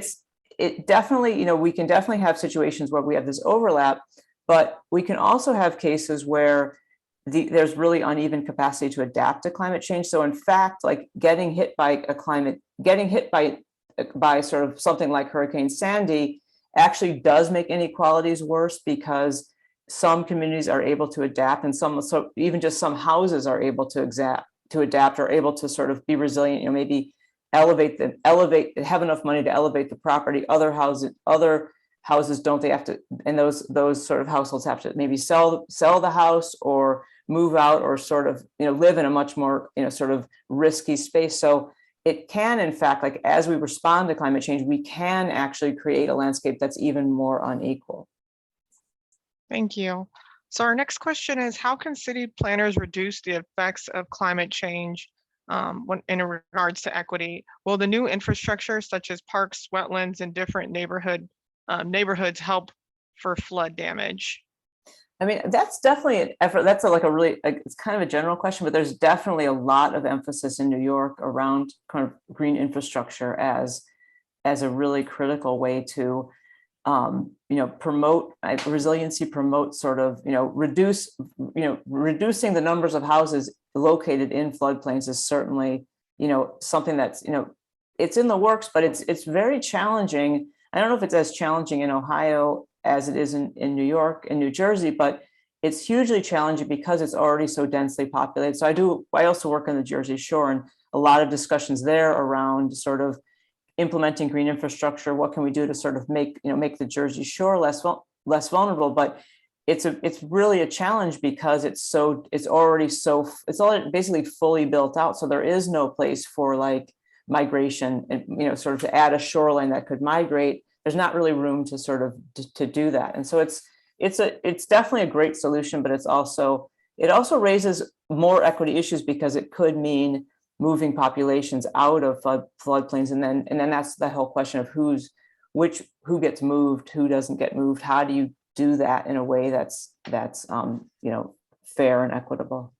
it definitely, we can definitely have situations where we have this overlap, but we can also have cases where there's really uneven capacity to adapt to climate change. So in fact, like getting hit by sort of something like Hurricane Sandy actually does make inequalities worse, because some communities are able to adapt, and even just some houses are able to adapt, or able to sort of be resilient, maybe have enough money to elevate the property. Other houses don't, they have to, and those sort of households have to maybe sell the house or move out, or sort of, live in a much more, sort of risky space. So it can, in fact, like as we respond to climate change, we can actually create a landscape that's even more unequal. Thank you. So our next question is, how can city planners reduce the effects of climate change in regards to equity? Will the new infrastructure such as parks, wetlands, and different neighborhoods help for flood damage? I mean, that's definitely an effort. That's it's kind of a general question, but there's definitely a lot of emphasis in New York around kind of green infrastructure as a really critical way to promote resiliency, promote sort of, reducing the numbers of houses located in floodplains is certainly, something that's, it's in the works, but it's very challenging. I don't know if it's as challenging in Ohio as it is in New York and New Jersey, but it's hugely challenging because it's already so densely populated. So I also work on the Jersey Shore, and a lot of discussions there around sort of implementing green infrastructure. What can we do to sort of make the Jersey Shore less vulnerable? But it's really a challenge because it's already basically fully built out. So there is no place for like migration and, sort of to add a shoreline that could migrate. There's not really room to sort of to do that. And so it's definitely a great solution, but it also raises more equity issues, because it could mean moving populations out of floodplains, and then that's the whole question of who gets moved, who doesn't get moved. How do you do that in a way that's fair and equitable?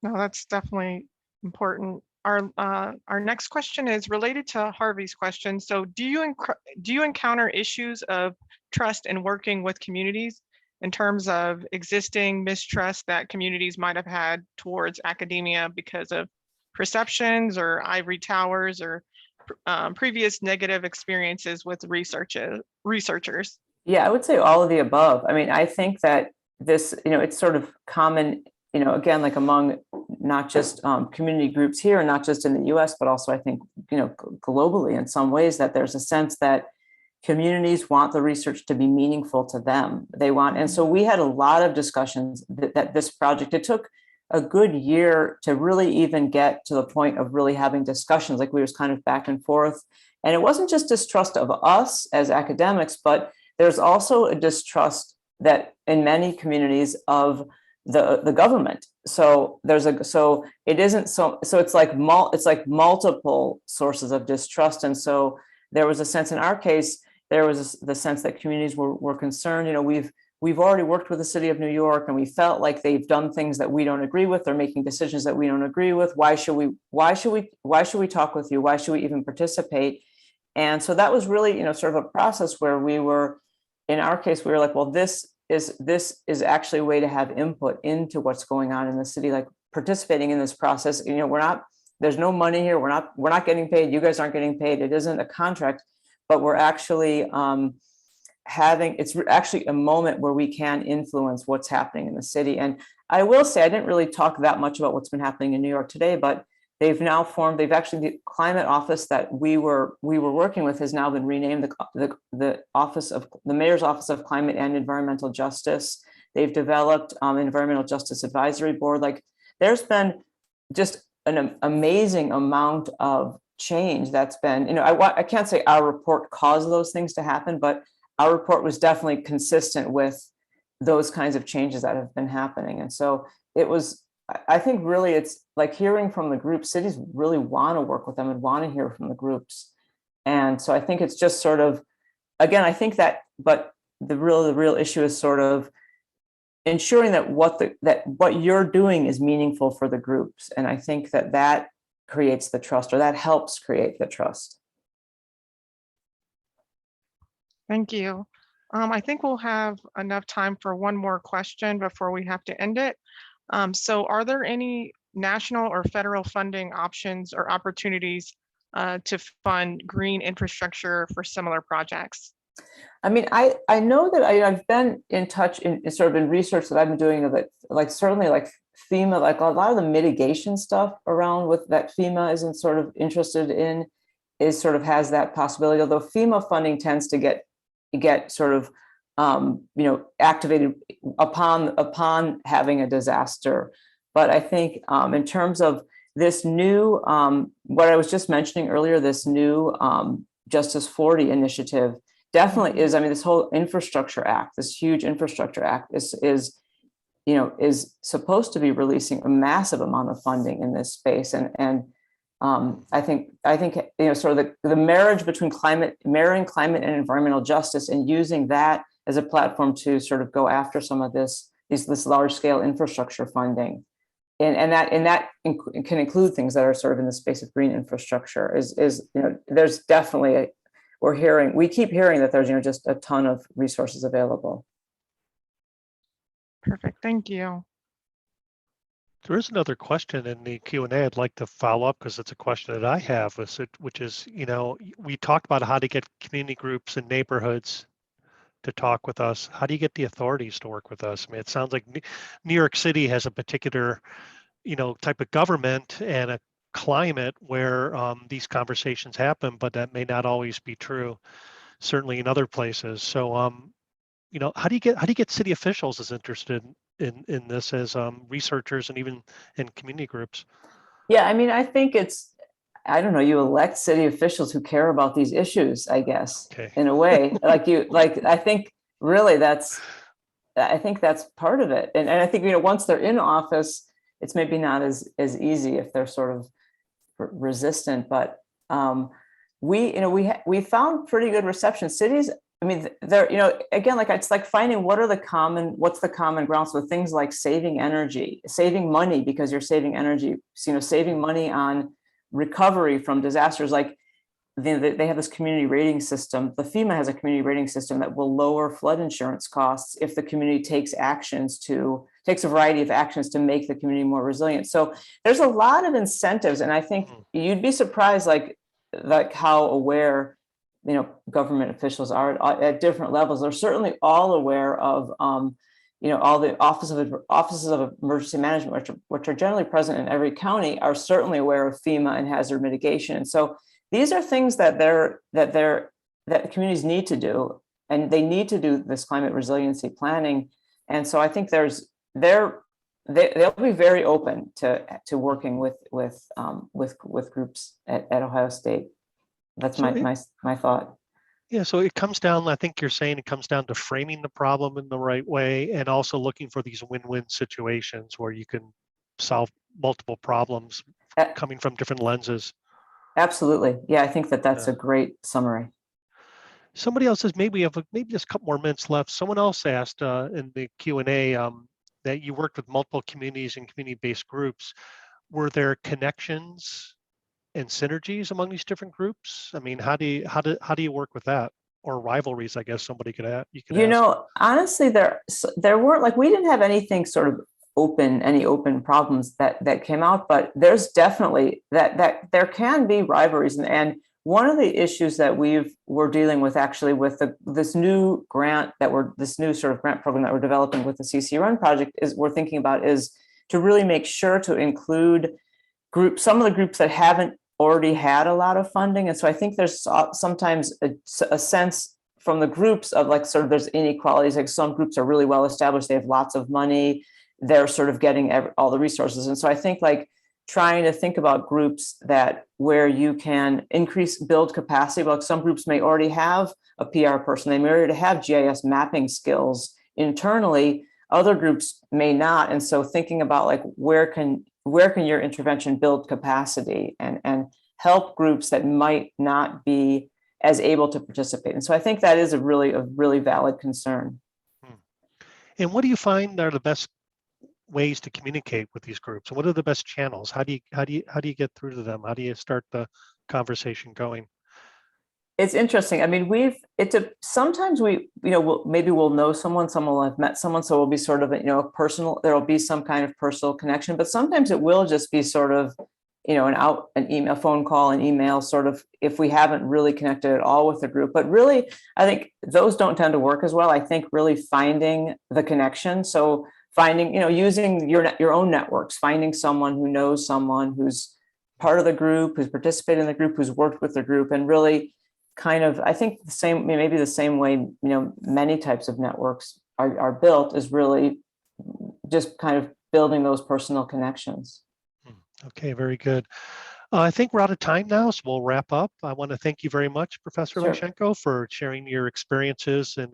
No, that's definitely important. Our next question is related to Harvey's question. So do you encounter issues of trust in working with communities in terms of existing mistrust that communities might have had towards academia because of perceptions or ivory towers or previous negative experiences with researchers? Yeah, I would say all of the above. I mean, I think that this, it's sort of common, again, like among not just community groups here, and not just in the US, but also I think, globally in some ways, that there's a sense that communities want the research to be meaningful to them. They want, and so we had a lot of discussions that this project, it took a good year to really even get to the point of really having discussions, like we was kind of back and forth. And it wasn't just distrust of us as academics, but there's also a distrust that in many communities of the government. So it isn't so it's like multiple sources of distrust. And so there was a sense in our case, there was the sense that communities were concerned. We've already worked with the city of New York, and we felt like they've done things that we don't agree with. They're making decisions that we don't agree with. Why should we talk with you? Why should we even participate? And so that was really, sort of a process where we were, in our case, we were like, well, this is actually a way to have input into what's going on in the city, like participating in this process. There's no money here. We're not getting paid. You guys aren't getting paid. It isn't a contract, but we're actually it's actually a moment where we can influence what's happening in the city. And I will say, I didn't really talk that much about what's been happening in New York today, but they've the climate office that we were working with has now been renamed the Mayor's Office of Climate and Environmental Justice. They've developed an Environmental Justice Advisory Board. Like, there's been just an amazing amount of change that's been, I can't say our report caused those things to happen, but our report was definitely consistent with those kinds of changes that have been happening. And so I think really it's like hearing from the group. Cities really want to work with them and want to hear from the groups. And so I think it's just sort of, again, I think that, but the real issue is sort of ensuring that what you're doing is meaningful for the groups. And I think that creates the trust, or that helps create the trust. Thank you. I think we'll have enough time for one more question before we have to end it. So are there any national or federal funding options or opportunities to fund green infrastructure for similar projects? I mean, I know that I've been in touch in sort of in research that I've been doing of it, like certainly like FEMA, like a lot of the mitigation stuff around with that FEMA isn't sort of interested in, is sort of has that possibility, although FEMA funding tends to get sort of activated upon having a disaster. But I think in terms of this new, what I was just mentioning earlier, this new Justice 40 initiative definitely is, I mean, this whole infrastructure act, this huge infrastructure act is supposed to be releasing a massive amount of funding in this space. And I think sort of the marriage between marrying climate and environmental justice, and using that as a platform to sort of go after some of this large scale infrastructure funding, and that can include things that are sort of in the space of green infrastructure. There's definitely we keep hearing that there's just a ton of resources available. Perfect, thank you. There is another question in the Q&A I'd like to follow up, because it's a question that I have, which is, we talked about how to get community groups and neighborhoods to talk with us. How do you get the authorities to work with us? I mean, it sounds like New York City has a particular, type of government and a climate where these conversations happen, but that may not always be true, certainly in other places. So, how do you get city officials as interested in this as researchers and even in community groups? Yeah, I mean, I think I don't know, you elect city officials who care about these issues, I guess, Okay. in a way. I think really that's part of it. And I think, once they're in office, it's maybe not as easy if they're sort of resistant, but we found pretty good reception. Cities, I mean, they're, again, like it's like finding what's the common ground. So things like saving energy, saving money because you're saving energy, saving money on recovery from disasters. Like they have this community rating system. The FEMA has a community rating system that will lower flood insurance costs if the community takes actions to takes a variety of actions to make the community more resilient. So there's a lot of incentives, and I think you'd be surprised, like how aware, government officials are at different levels. They're certainly all aware of, all the offices of emergency management, which are generally present in every county, are certainly aware of FEMA and hazard mitigation. And so these are things that communities need to do, and they need to do this climate resiliency planning. And so I think they'll be very open to working with groups at Ohio State. That's my thought. Yeah, so it comes down, I think you're saying it comes down to framing the problem in the right way, and also looking for these win-win situations where you can solve multiple problems coming from different lenses. Absolutely. Yeah, I think that's a great summary. Somebody else says, maybe just a couple more minutes left. Someone else asked in the Q&A that you worked with multiple communities and community-based groups. Were there connections and synergies among these different groups? I mean, how do you work with that? Or rivalries, I guess somebody could ask. Honestly, there weren't, like, we didn't have anything sort of any open problems that came out, but there's definitely that there can be rivalries. And one of the issues that we're dealing with actually with this new grant this new sort of grant program that we're developing with the CC Run project we're thinking about is to really make sure to include some of the groups that haven't already had a lot of funding. And so I think there's sometimes a sense from the groups of, like, sort of there's inequalities. Like, some groups are really well established, they have lots of money, they're sort of getting all the resources. And so I think, like, trying to think about groups where you can build capacity. Like, some groups may already have a PR person, they may already have GIS mapping skills internally, other groups may not. And so thinking about, like, where can your intervention build capacity and help groups that might not be as able to participate. And so I think that is a really valid concern. And what do you find are the best ways to communicate with these groups? What are the best channels? How do you get through to them? How do you start the conversation going? It's interesting. I mean, sometimes maybe we'll know someone will have met someone, so it'll be sort of there'll be some kind of personal connection, but sometimes it will just be sort of an email, phone call, an email, sort of, if we haven't really connected at all with the group. But really, I think those don't tend to work as well. I think really finding the connection. So finding, using your own networks, finding someone who knows someone who's part of the group, who's participated in the group, who's worked with the group, and really kind of, I think maybe the same way, many types of networks are built, is really just kind of building those personal connections. Okay, very good. I think we're out of time now, so we'll wrap up. I want to thank you very much, Professor Leichenko, for sharing your experiences in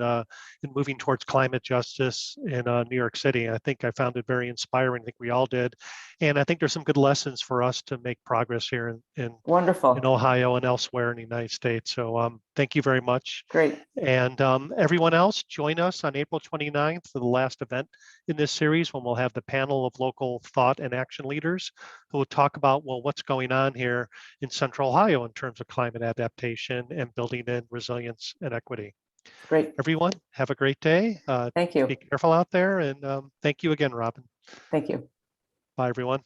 moving towards climate justice in New York City. I think I found it very inspiring. I think we all did. And I think there's some good lessons for us to make progress here in Ohio and elsewhere in the United States. So thank you very much. Great. And everyone else, join us on April 29th for the last event in this series, when we'll have the panel of local thought and action leaders who will talk about, well, what's going on here in Central Ohio in terms of climate adaptation and building in resilience and equity. Great. Everyone, have a great day. Thank you. Be careful out there, and thank you again, Robin. Thank you. Bye, everyone.